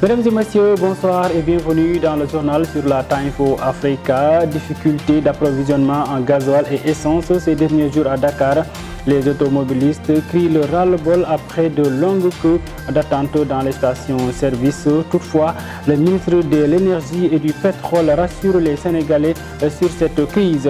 Mesdames et messieurs, bonsoir et bienvenue dans le journal sur la Timefo Africa. Difficulté d'approvisionnement en gasoil et essence ces derniers jours à Dakar. Les automobilistes crient le ras-le-bol après de longues queues d'attente dans les stations-service. Toutefois, le ministre de l'Énergie et du Pétrole rassure les Sénégalais sur cette crise.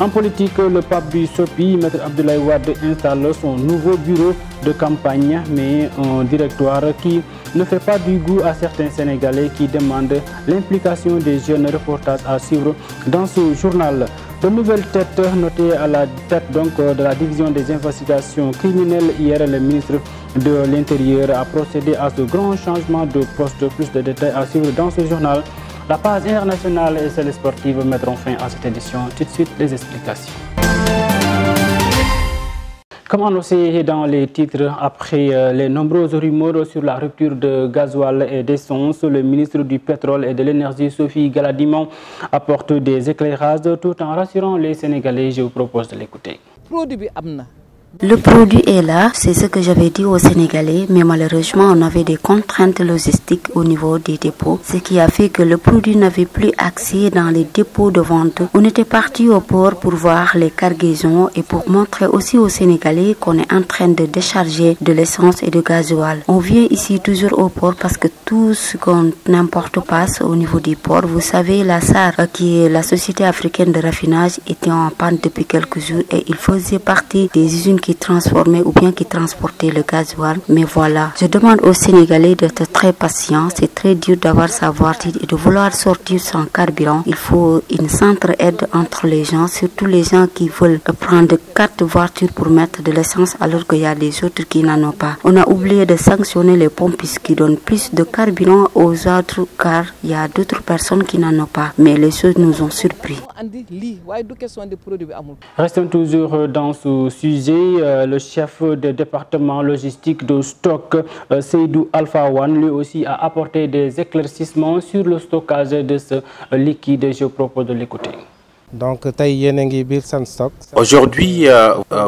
En politique, le pape du SOPI, Maître Abdoulaye Wade, installe son nouveau bureau de campagne, mais un directoire qui ne fait pas du goût à certains Sénégalais qui demandent l'implication des jeunes. Reportages à suivre dans ce journal. De nouvelles têtes notées à la tête de la division des investigations criminelles. Hier, le ministre de l'Intérieur a procédé à ce grand changement de poste. Plus de détails à suivre dans ce journal. La page internationale et celle sportive mettront fin à cette édition. Tout de suite, les explications. Comme annoncé dans les titres, après les nombreuses rumeurs sur la rupture de gasoil et d'essence, le ministre du Pétrole et de l'Énergie, Sophie Galadimon, apporte des éclairages tout en rassurant les Sénégalais. Je vous propose de l'écouter. Le produit est là, c'est ce que j'avais dit aux Sénégalais, mais malheureusement on avait des contraintes logistiques au niveau des dépôts, ce qui a fait que le produit n'avait plus accès dans les dépôts de vente. On était parti au port pour voir les cargaisons et pour montrer aussi aux Sénégalais qu'on est en train de décharger de l'essence et du gasoil. On vient ici toujours au port parce que tout ce qu'on n'importe passe au niveau du port. Vous savez, la SAR, qui est la Société africaine de raffinage, était en panne depuis quelques jours et il faisait partie des usines qui transformaient ou bien qui transportaient le gasoil. Mais voilà, je demande aux Sénégalais d'être très patients. C'est très dur d'avoir sa voiture et de vouloir sortir sans carburant. Il faut une centre-aide entre les gens, surtout les gens qui veulent prendre 4 voitures pour mettre de l'essence alors qu'il y a des autres qui n'en ont pas. On a oublié de sanctionner les pompistes qui donnent plus de carburant aux autres car il y a d'autres personnes qui n'en ont pas. Mais les choses nous ont surpris. Restons toujours dans ce sujet. Le chef de département logistique de stock, Seydou Alpha One, lui aussi a apporté des éclaircissements sur le stockage de ce liquide. Je propose de l'écouter. Aujourd'hui,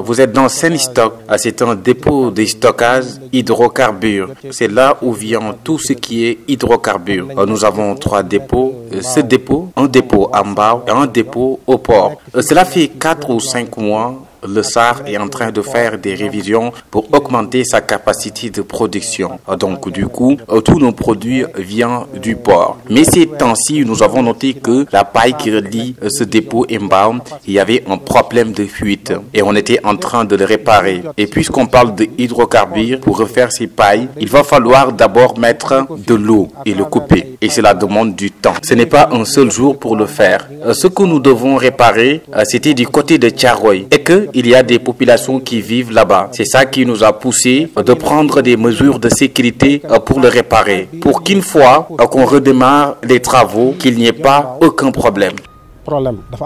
vous êtes dans Sénistock. C'est un dépôt de stockage hydrocarbures. C'est là où vient tout ce qui est hydrocarbures. Nous avons 3 dépôts. Ce dépôt, un dépôt en bas et un dépôt au port. Cela fait 4 ou 5 mois. Le SAR est en train de faire des révisions pour augmenter sa capacité de production. Donc, du coup, tous nos produits viennent du port. Mais ces temps-ci, nous avons noté que la paille qui relie ce dépôt inbound, il y avait un problème de fuite. Et on était en train de le réparer. Et puisqu'on parle de hydrocarbures, pour refaire ces pailles, il va falloir d'abord mettre de l'eau et le couper. Et cela demande du temps. Ce n'est pas un seul jour pour le faire. Ce que nous devons réparer, c'était du côté de Tcharoy. Et que il y a des populations qui vivent là-bas. C'est ça qui nous a poussé de prendre des mesures de sécurité pour le réparer. Pour qu'une fois qu'on redémarre les travaux, qu'il n'y ait pas aucun problème.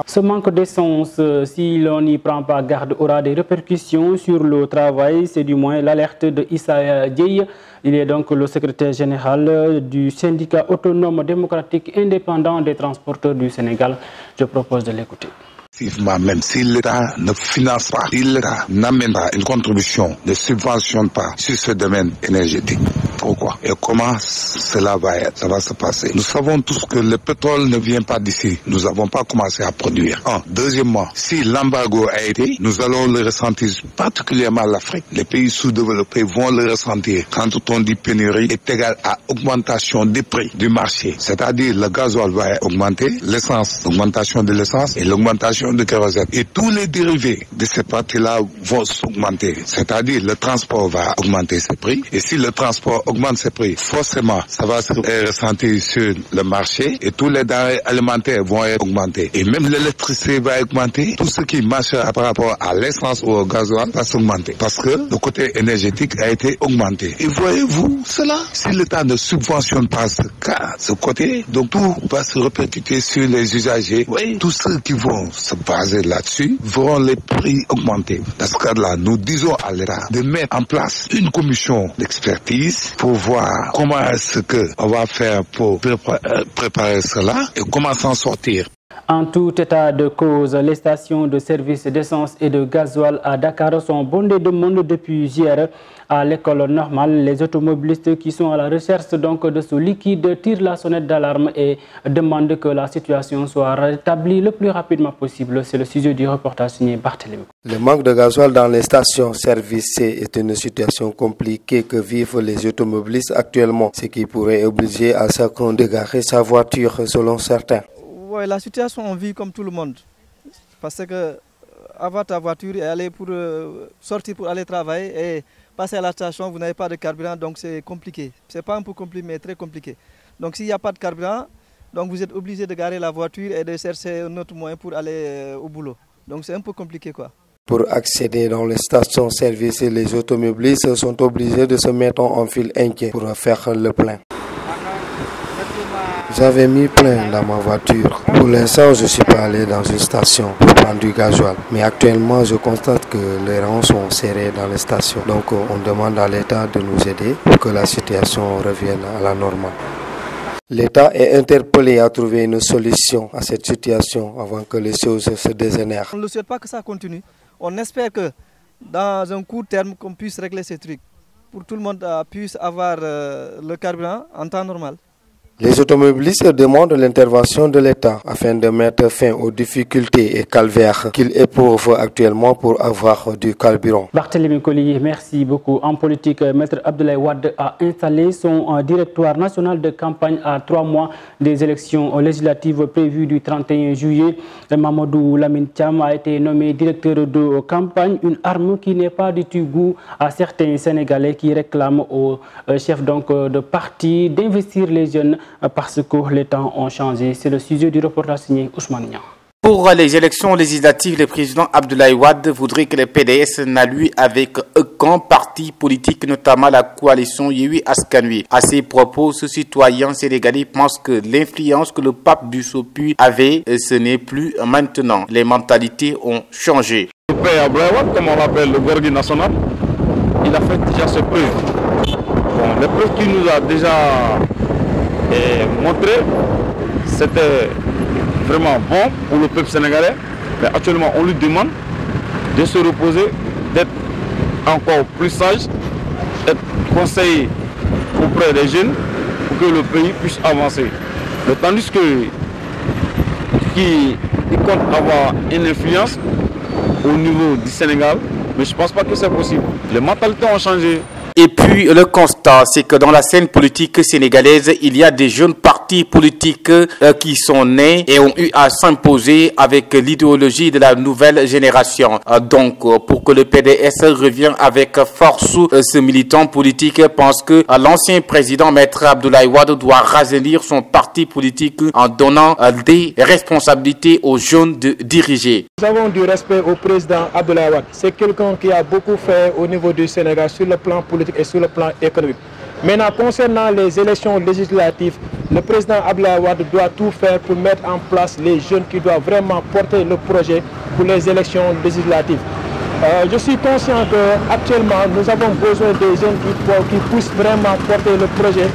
Ce manque d'essence, si l'on n'y prend pas garde, aura des répercussions sur le travail. C'est du moins l'alerte de Issa Dieye. Il est donc le secrétaire général du syndicat autonome démocratique indépendant des transporteurs du Sénégal. Je propose de l'écouter. Même si l'État ne finance pas, si l'État n'amène pas une contribution, ne subventionne pas sur ce domaine énergétique. Pourquoi et comment cela va se passer? Nous savons tous que le pétrole ne vient pas d'ici. Nous n'avons pas commencé à produire. Deuxièmement, si l'embargo a été, nous allons le ressentir, particulièrement l'Afrique. Les pays sous-développés vont le ressentir. Quand on dit pénurie, est égal à augmentation des prix du marché. C'est-à-dire le gasoil va augmenter, l'essence, l'augmentation de l'essence et l'augmentation de kérosène. Et tous les dérivés de cette partie-là vont s'augmenter. C'est-à-dire le transport va augmenter ses prix. Et si le transport augmente ses prix, forcément, ça va se ressentir sur le marché et tous les denrées alimentaires vont augmenter. Et même l'électricité va augmenter. Tout ce qui marche par rapport à l'essence ou au gasoil va s'augmenter. Parce que le côté énergétique a été augmenté. Et voyez-vous cela? Si l'État ne subventionne pas ce côté, donc tout va se répercuter sur les usagers. Oui, tous ceux qui vont se baser là-dessus verront les prix augmenter. Dans ce cas-là, nous disons à l'État de mettre en place une commission d'expertise pour voir comment est-ce qu'on va faire pour préparer cela et comment s'en sortir. En tout état de cause, les stations de service d'essence et de gasoil à Dakar sont bondées de monde depuis hier. À l'école normale, les automobilistes qui sont à la recherche donc de ce liquide tirent la sonnette d'alarme et demandent que la situation soit rétablie le plus rapidement possible. C'est le sujet du reportage signé Barthélémy. Le manque de gasoil dans les stations-service est une situation compliquée que vivent les automobilistes actuellement, ce qui pourrait obliger à chacun de garer sa voiture selon certains. Ouais, la situation, on vit comme tout le monde. Parce que avoir ta voiture et aller pour sortir pour aller travailler et passer à la station, vous n'avez pas de carburant, donc c'est compliqué. C'est pas un peu compliqué, mais très compliqué. Donc s'il n'y a pas de carburant, donc vous êtes obligé de garer la voiture et de chercher un autre moyen pour aller au boulot. Donc c'est un peu compliqué quoi. Pour accéder dans les stations-service, les automobilistes sont obligés de se mettre en file inquiet pour faire le plein. J'avais mis plein dans ma voiture. Pour l'instant, je ne suis pas allé dans une station pour prendre du gasoil. Mais actuellement, je constate que les rangs sont serrés dans les stations. Donc, on demande à l'État de nous aider pour que la situation revienne à la normale. L'État est interpellé à trouver une solution à cette situation avant que les choses se dégénèrent. On ne souhaite pas que ça continue. On espère que dans un court terme, qu'on puisse régler ces trucs pour que tout le monde puisse avoir le carburant en temps normal. Les automobilistes demandent l'intervention de l'État afin de mettre fin aux difficultés et calvaires qu'ils éprouvent actuellement pour avoir du carburant. Barthélémy Collier, merci beaucoup. En politique, Maître Abdoulaye Wade a installé son directoire national de campagne à 3 mois des élections législatives prévues du 31 juillet. Mamadou Lamine Thiam a été nommé directeur de campagne, une arme qui n'est pas du tout goût à certains Sénégalais qui réclament aux chefs de parti d'investir les jeunes parce que les temps ont changé. C'est le sujet du reportage signé Ousmane Niang. Pour les élections législatives, le président Abdoulaye Wade voudrait que le PDS n'allie avec aucun parti politique, notamment la coalition Yewwi Askan Wi. À ces propos, ce citoyen sénégalais pense que l'influence que le pape Bussopu avait, ce n'est plus maintenant. Les mentalités ont changé. Le père Abdoulaye Wade, comme on l'appelle le Gorgui national, il a fait déjà ses preuves. Bon, les preuves qu'il nous a déjà montré, c'était vraiment bon pour le peuple sénégalais, mais actuellement on lui demande de se reposer, d'être encore plus sage, d'être conseillé auprès des jeunes pour que le pays puisse avancer. Mais tandis qu'il compte avoir une influence au niveau du Sénégal, mais je ne pense pas que c'est possible. Les mentalités ont changé. Et puis le constat, c'est que dans la scène politique sénégalaise, il y a des jeunes partis politiques qui sont nés et ont eu à s'imposer avec l'idéologie de la nouvelle génération. Donc, pour que le PDS revienne avec force, ce militant politique pense que l'ancien président Maître Abdoulaye Wade doit rajeunir son parti politique en donnant des responsabilités aux jeunes de diriger. Nous avons du respect au président Abdoulaye Wade. C'est quelqu'un qui a beaucoup fait au niveau du Sénégal sur le plan politique et sur le plan économique. Maintenant, concernant les élections législatives, le président Abdoulaye Wade doit tout faire pour mettre en place les jeunes qui doivent vraiment porter le projet pour les élections législatives. Je suis conscient qu'actuellement, nous avons besoin des jeunes qui puissent vraiment porter le projet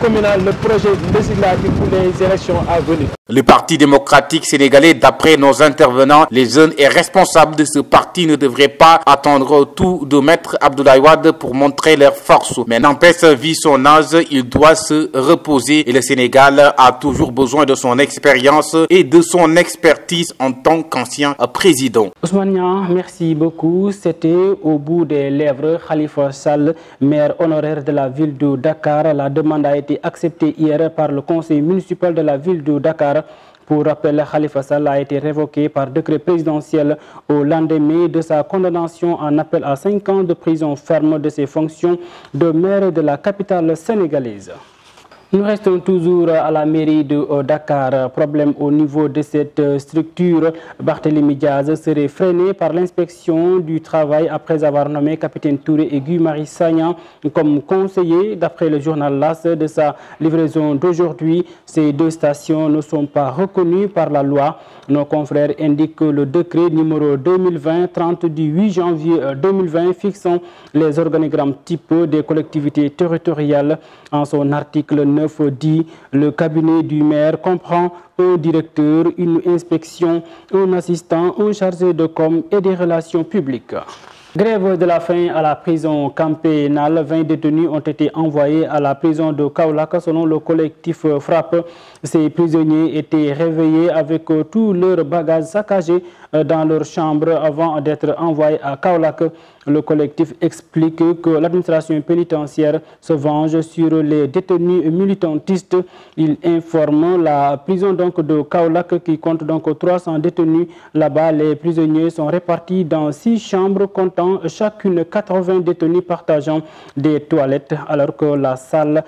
communal, le projet législatif pour les élections à venir. Le Parti démocratique sénégalais, d'après nos intervenants, les jeunes et responsables de ce parti ne devraient pas attendre tout de Maître Abdoulaye Wade pour montrer leur force. Mais n'empêche, vu son âge, il doit se reposer et le Sénégal a toujours besoin de son expérience et de son expertise en tant qu'ancien président. Ousmane Niang, merci beaucoup. C'était au bout des lèvres. Khalifa Sall, maire honoraire de la ville de Dakar. La demande a été acceptée hier par le conseil municipal de la ville de Dakar. Pour rappel, Khalifa Sall a été révoqué par décret présidentiel au lendemain de sa condamnation en appel à 5 ans de prison ferme de ses fonctions de maire de la capitale sénégalaise. Nous restons toujours à la mairie de Dakar. Problème au niveau de cette structure. Barthélémy Diaz serait freiné par l'inspection du travail après avoir nommé Capitaine Touré et Guy-Marie Sagna comme conseillers. D'après le journal LAS de sa livraison d'aujourd'hui, ces deux stations ne sont pas reconnues par la loi. Nos confrères indiquent que le décret numéro 2020-30 du 8 janvier 2020 fixant les organigrammes types des collectivités territoriales en son article 9 dit le cabinet du maire comprend un directeur, une inspection, un assistant, un chargé de com et des relations publiques. Grève de la faim à la prison camp pénal. 20 détenus ont été envoyés à la prison de Kaolack selon le collectif Frappe. Ces prisonniers étaient réveillés avec tous leurs bagages saccagés dans leur chambre avant d'être envoyés à Kaolack. Le collectif explique que l'administration pénitentiaire se venge sur les détenus militantistes. Il informe la prison de Kaolack qui compte donc 300 détenus. Là-bas, les prisonniers sont répartis dans 6 chambres comptant chacune 80 détenus partageant des toilettes, alors que la seule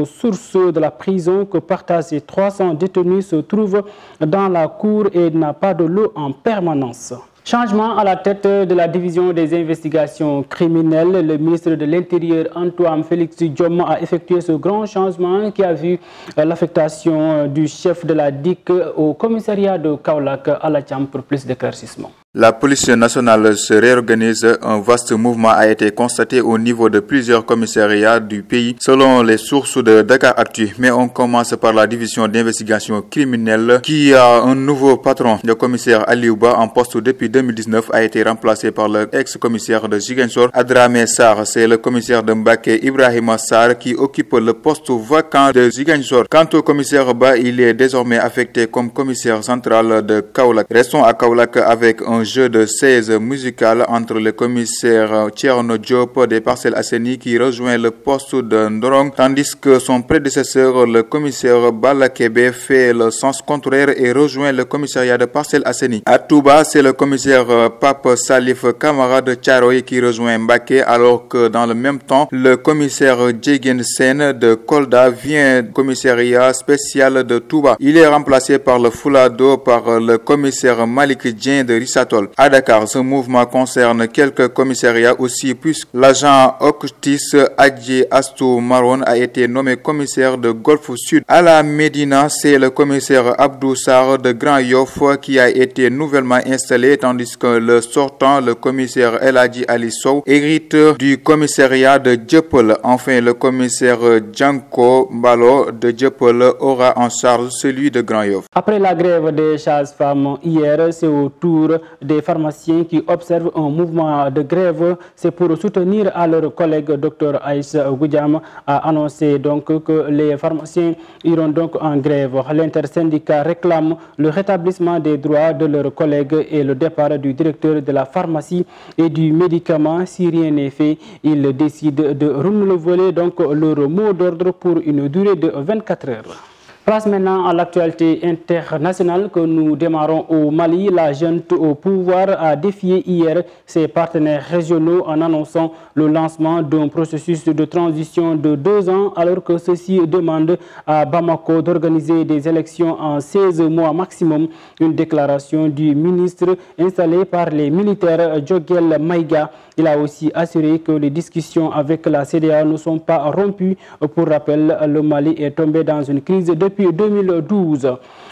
source de la prison que partagent ces 300 détenus se trouve dans la cour et n'a pas de l'eau en permanence. Changement à la tête de la division des investigations criminelles. Le ministre de l'Intérieur, Antoine Félix Diome, a effectué ce grand changement qui a vu l'affectation du chef de la DIC au commissariat de Kaolack à la Tcham pour plus d'éclaircissement. La police nationale se réorganise. Un vaste mouvement a été constaté au niveau de plusieurs commissariats du pays, selon les sources de Dakaractu. Mais on commence par la division d'investigation criminelle qui a un nouveau patron. Le commissaire Aliouba, en poste depuis 2019, a été remplacé par le ex-commissaire de Ziguinchor, Adramé Sarr. C'est le commissaire de Mbaké, Ibrahima Sarr, qui occupe le poste vacant de Ziguinchor. Quant au commissaire Ba, il est désormais affecté comme commissaire central de Kaolack. Restons à Kaolack avec un jeu de 16 musical entre le commissaire Tcherno Diop des Parcelles Assainies qui rejoint le poste de Ndorong, tandis que son prédécesseur, le commissaire Balakebe, fait le sens contraire et rejoint le commissariat de Parcelles Assainies. À Touba, c'est le commissaire Pape Salif Kamara de Tcharoy qui rejoint Mbaké, alors que dans le même temps, le commissaire Djegen Sen de Kolda vient du commissariat spécial de Touba. Il est remplacé par le Foulado par le commissaire Malik Djen de Rissato. À Dakar, ce mouvement concerne quelques commissariats aussi, puisque l'agent Octis Adji Astou Maron a été nommé commissaire de Golfe Sud. À la Médina, c'est le commissaire Abdou Sarr de Grand Yoff qui a été nouvellement installé, tandis que le sortant, le commissaire El Hadji Ali Sow, hérite du commissariat de Dieuppeul. Enfin, le commissaire Djanko Mbalo de Dieuppeul aura en charge celui de Grand Yoff. Après la grève des sages-femmes hier, c'est au tour des pharmaciens qui observent un mouvement de grève. C'est pour soutenir à leur collègue Dr Aïssa Goudiam a annoncé donc que les pharmaciens iront donc en grève. L'intersyndicat réclame le rétablissement des droits de leurs collègues et le départ du directeur de la pharmacie et du médicament. Si rien n'est fait, ils décident de renouveler donc leur mot d'ordre pour une durée de 24 heures. Place maintenant à l'actualité internationale que nous démarrons au Mali. La junte au pouvoir a défié hier ses partenaires régionaux en annonçant le lancement d'un processus de transition de 2 ans alors que ceux-ci demandent à Bamako d'organiser des élections en 16 mois maximum. Une déclaration du ministre installé par les militaires Djogel Maïga. Il a aussi assuré que les discussions avec la CEDEAO ne sont pas rompues. Pour rappel, le Mali est tombé dans une crise depuis 2012.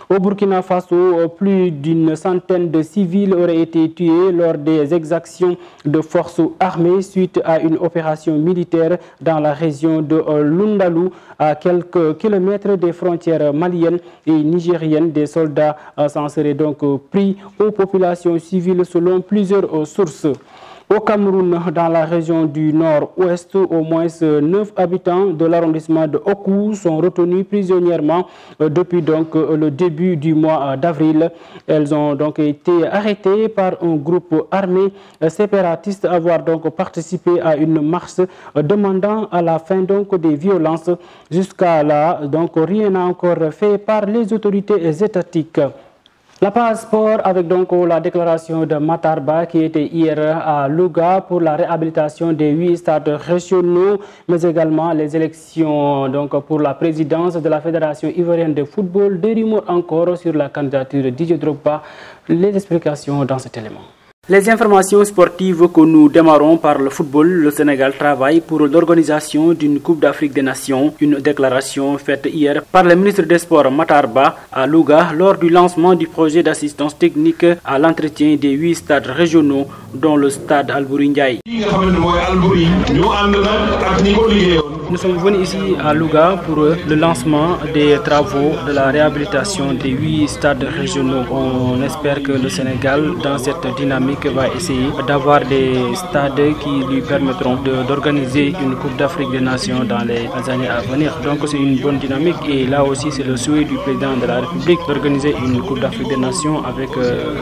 Au Burkina Faso, plus d'une centaine de civils auraient été tués lors des exactions de forces armées suite à une opération militaire dans la région de Lundalou, à quelques kilomètres des frontières maliennes et nigériennes. Des soldats s'en seraient donc pris aux populations civiles selon plusieurs sources. Au Cameroun, dans la région du nord-ouest, au moins 9 habitants de l'arrondissement de Oku sont retenus prisonnièrement depuis donc le début du mois d'avril. Elles ont donc été arrêtées par un groupe armé séparatiste avoir donc participé à une marche demandant à la fin donc des violences. Jusqu'à là, donc rien n'a encore fait par les autorités étatiques. La page sport avec donc la déclaration de Matarba qui était hier à Louga pour la réhabilitation des 8 stades régionaux, mais également les élections donc pour la présidence de la Fédération ivoirienne de football. Des rumeurs encore sur la candidature de Didier Drogba. Les explications dans cet élément. Les informations sportives que nous démarrons par le football, le Sénégal travaille pour l'organisation d'une Coupe d'Afrique des Nations. Une déclaration faite hier par le ministre des Sports Matar Ba à Louga lors du lancement du projet d'assistance technique à l'entretien des 8 stades régionaux dont le stade Albouri Ndiaye. Nous sommes venus ici à Louga pour le lancement des travaux de la réhabilitation des 8 stades régionaux. On espère que le Sénégal, dans cette dynamique, va essayer d'avoir des stades qui lui permettront d'organiser une Coupe d'Afrique des Nations dans les années à venir. Donc c'est une bonne dynamique et là aussi c'est le souhait du président de la République d'organiser une Coupe d'Afrique des Nations avec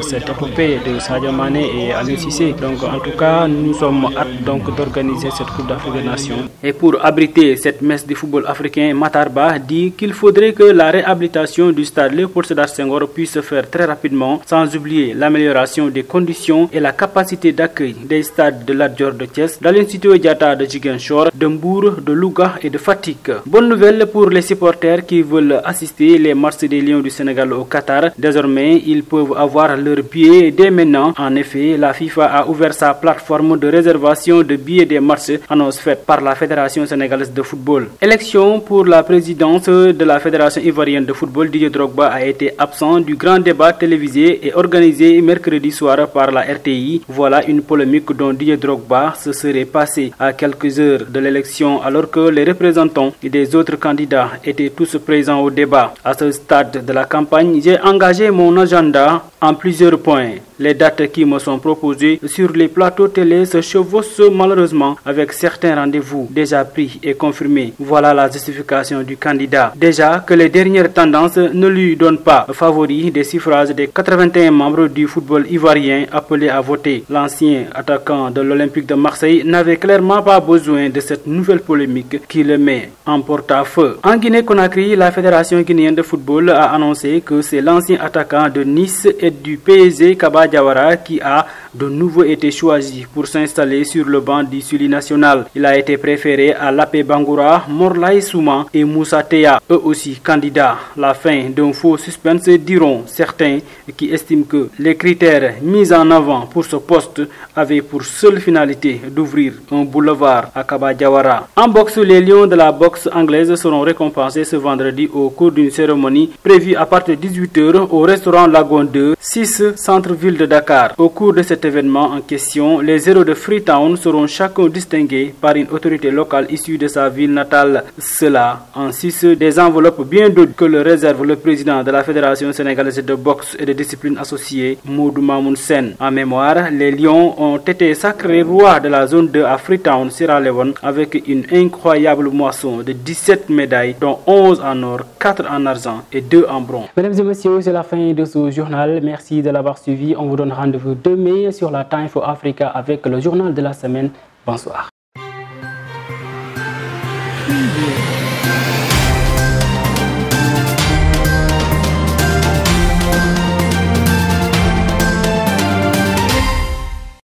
cette épopée de Sadio Mané et Aliou Cissé. Donc en tout cas nous sommes hâte d'organiser cette Coupe d'Afrique des Nations. Et pour abriter cette messe du football africain, Matar Ba dit qu'il faudrait que la réhabilitation du stade Léopold Sédar Senghor puisse se faire très rapidement, sans oublier l'amélioration des conditions et la capacité d'accueil des stades de Lat Dior de Thiès, d'Aline Sitoé Diatta de Ziguinchor, de Mbour, de Louga et de Fatick. Bonne nouvelle pour les supporters qui veulent assister les matchs des Lions du Sénégal au Qatar. Désormais, ils peuvent avoir leur billet dès maintenant. En effet, la FIFA a ouvert sa plateforme de réservation de billets des matchs, annonce faite par la Fédération sénégalaise de football. Élection pour la présidence de la Fédération ivoirienne de football, Didier Drogba a été absent du grand débat télévisé et organisé mercredi soir par la RTI. Voilà une polémique dont Didier Drogba se serait passé à quelques heures de l'élection alors que les représentants des autres candidats étaient tous présents au débat. À ce stade de la campagne, j'ai engagé mon agenda en plusieurs points. Les dates qui me sont proposées sur les plateaux télé se chevauchent malheureusement avec certains rendez-vous déjà pris et confirmés. Voilà la justification du candidat. Déjà que les dernières tendances ne lui donnent pas favori des suffrages des 81 membres du football ivoirien appelés à voter. L'ancien attaquant de l'Olympique de Marseille n'avait clairement pas besoin de cette nouvelle polémique qui le met en porte-à-feu. En Guinée-Conakry, la Fédération guinéenne de football a annoncé que c'est l'ancien attaquant de Nice et du PSG Kaba Diawara qui a de nouveau été choisi pour s'installer sur le banc du Suli national. Il a été préféré à Lapé Bangoura, Morlaye Souma et Moussa Teya, eux aussi candidats. La fin d'un faux suspense, diront certains qui estiment que les critères mis en avant pour ce poste avaient pour seule finalité d'ouvrir un boulevard à Kaba Diawara. En boxe, les lions de la boxe anglaise seront récompensés ce vendredi au cours d'une cérémonie prévue à partir de 18h au restaurant Lagon 2, 6 centre-ville de Dakar. Au cours de cet événement en question, les héros de Freetown seront chacun distingués par une autorité locale issue de sa ville natale. Cela en 6 des enveloppes bien d'autres que le réserve le président de la Fédération sénégalaise de boxe et de disciplines associées, Modou Mamoun Sen. En mémoire, les Lions ont été sacrés rois de la zone 2 à Freetown, Sierra Leone, avec une incroyable moisson de 17 médailles, dont 11 en or, 4 en argent et 2 en bronze. Mesdames et messieurs, c'est la fin de ce journal. Merci de l'avoir suivi. On vous donne rendez-vous demain sur la Time for Africa avec le journal de la semaine. Bonsoir.